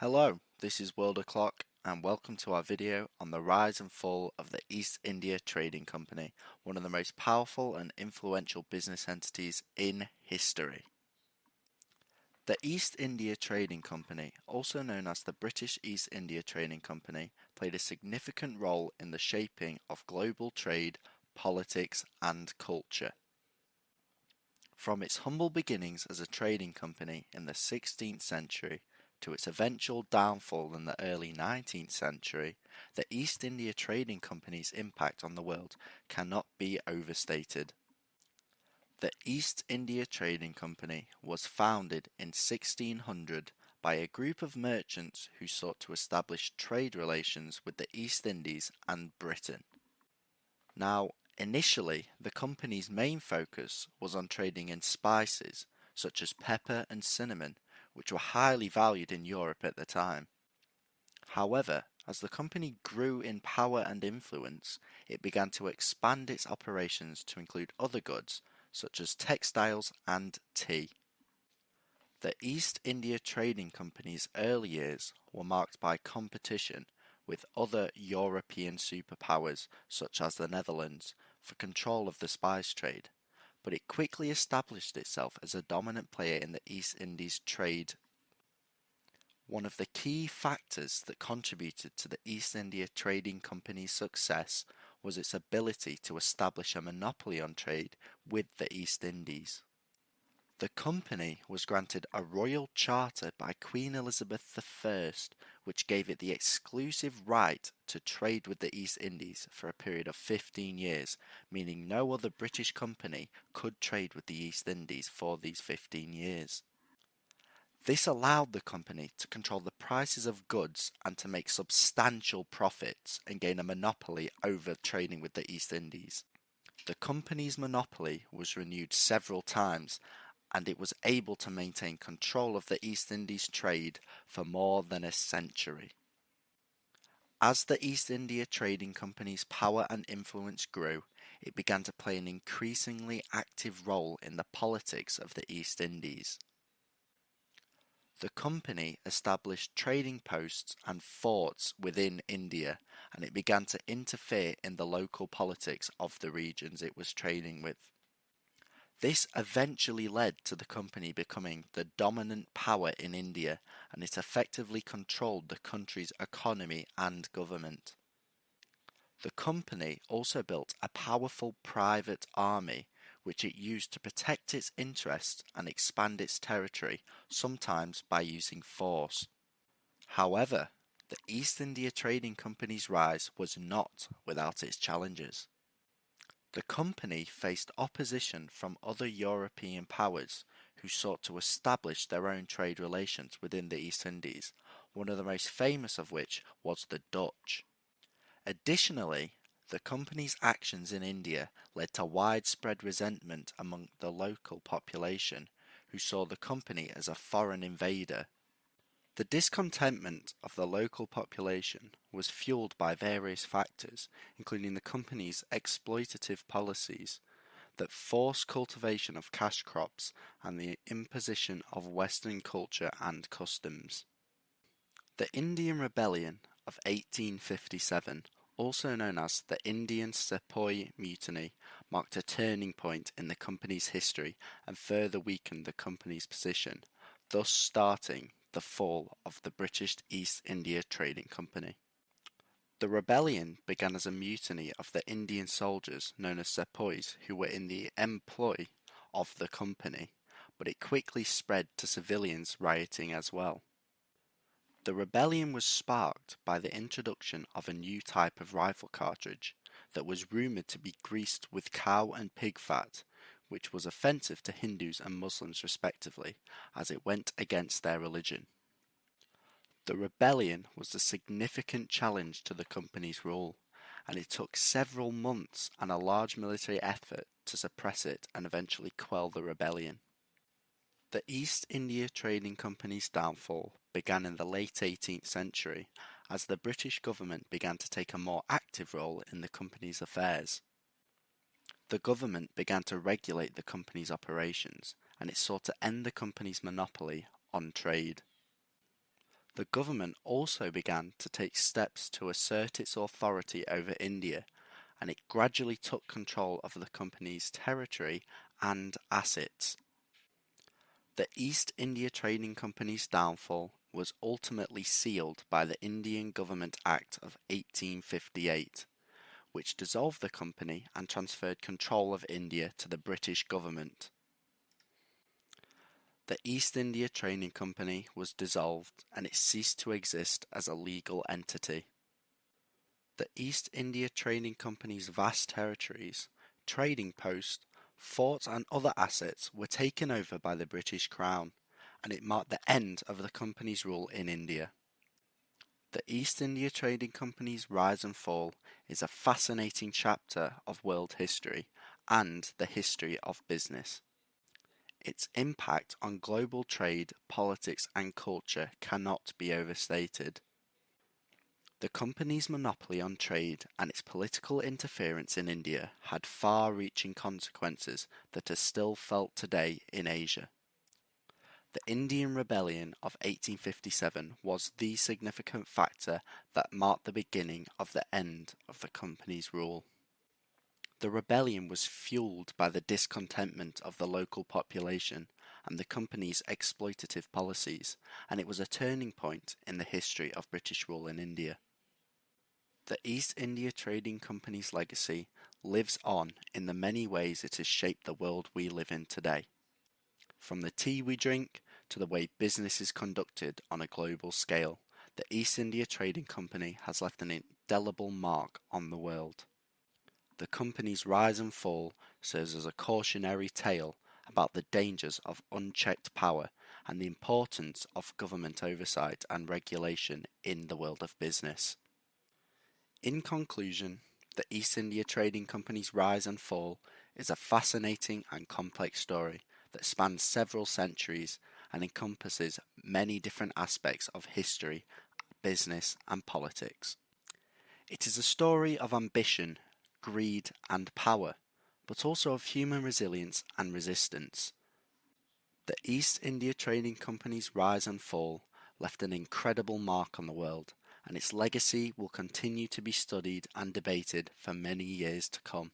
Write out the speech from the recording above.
Hello, this is World O'Clock and welcome to our video on the rise and fall of the East India Trading Company, one of the most powerful and influential business entities in history. The East India Trading Company, also known as the British East India Trading Company, played a significant role in the shaping of global trade, politics and culture. From its humble beginnings as a trading company in the 16th century to its eventual downfall in the early 19th century, the East India Trading Company's impact on the world cannot be overstated. The East India Trading Company was founded in 1600 by a group of merchants who sought to establish trade relations with the East Indies and Britain. Now, initially, the company's main focus was on trading in spices, such as pepper and cinnamon, which were highly valued in Europe at the time. However, as the company grew in power and influence, it began to expand its operations to include other goods, such as textiles and tea. The East India Trading Company's early years were marked by competition with other European superpowers such as the Netherlands for control of the spice trade, but it quickly established itself as a dominant player in the East Indies trade. One of the key factors that contributed to the East India Trading Company's success was its ability to establish a monopoly on trade with the East Indies. The company was granted a royal charter by Queen Elizabeth I, which gave it the exclusive right to trade with the East Indies for a period of 15 years, meaning no other British company could trade with the East Indies for these 15 years. This allowed the company to control the prices of goods and to make substantial profits and gain a monopoly over trading with the East Indies. The company's monopoly was renewed several times, and it was able to maintain control of the East Indies trade for more than a century. As the East India Trading Company's power and influence grew, it began to play an increasingly active role in the politics of the East Indies. The company established trading posts and forts within India, and it began to interfere in the local politics of the regions it was trading with. This eventually led to the company becoming the dominant power in India, and it effectively controlled the country's economy and government. The company also built a powerful private army, which it used to protect its interests and expand its territory, sometimes by using force. However, the East India Trading Company's rise was not without its challenges. The company faced opposition from other European powers who sought to establish their own trade relations within the East Indies, one of the most famous of which was the Dutch. Additionally, the company's actions in India led to widespread resentment among the local population, who saw the company as a foreign invader. The discontentment of the local population was fueled by various factors, including the company's exploitative policies that forced cultivation of cash crops and the imposition of Western culture and customs. The Indian Rebellion of 1857, also known as the Indian Sepoy Mutiny, marked a turning point in the company's history and further weakened the company's position, thus starting the fall of the British East India Trading Company. The rebellion began as a mutiny of the Indian soldiers known as sepoys who were in the employ of the company, but it quickly spread to civilians rioting as well. The rebellion was sparked by the introduction of a new type of rifle cartridge that was rumoured to be greased with cow and pig fat, which was offensive to Hindus and Muslims respectively, as it went against their religion. The rebellion was a significant challenge to the company's rule, and it took several months and a large military effort to suppress it and eventually quell the rebellion. The East India Trading Company's downfall began in the late 18th century as the British government began to take a more active role in the company's affairs. The government began to regulate the company's operations, and it sought to end the company's monopoly on trade. The government also began to take steps to assert its authority over India, and it gradually took control of the company's territory and assets. The East India Trading Company's downfall was ultimately sealed by the Indian Government Act of 1858, which dissolved the company and transferred control of India to the British government. The East India Trading Company was dissolved and it ceased to exist as a legal entity. The East India Trading Company's vast territories, trading posts, forts and other assets were taken over by the British Crown, and it marked the end of the company's rule in India. The East India Trading Company's rise and fall is a fascinating chapter of world history and the history of business. Its impact on global trade, politics and culture cannot be overstated. The company's monopoly on trade and its political interference in India had far-reaching consequences that are still felt today in Asia. The Indian Rebellion of 1857 was the significant factor that marked the beginning of the end of the company's rule. The rebellion was fueled by the discontentment of the local population and the company's exploitative policies, and it was a turning point in the history of British rule in India. The East India Trading Company's legacy lives on in the many ways it has shaped the world we live in today. From the tea we drink to the way business is conducted on a global scale, the East India Trading Company has left an indelible mark on the world. The company's rise and fall serves as a cautionary tale about the dangers of unchecked power and the importance of government oversight and regulation in the world of business. In conclusion, the East India Trading Company's rise and fall is a fascinating and complex story that spans several centuries and encompasses many different aspects of history, business, and politics. It is a story of ambition, greed, and power, but also of human resilience and resistance. The East India Trading Company's rise and fall left an incredible mark on the world, and its legacy will continue to be studied and debated for many years to come.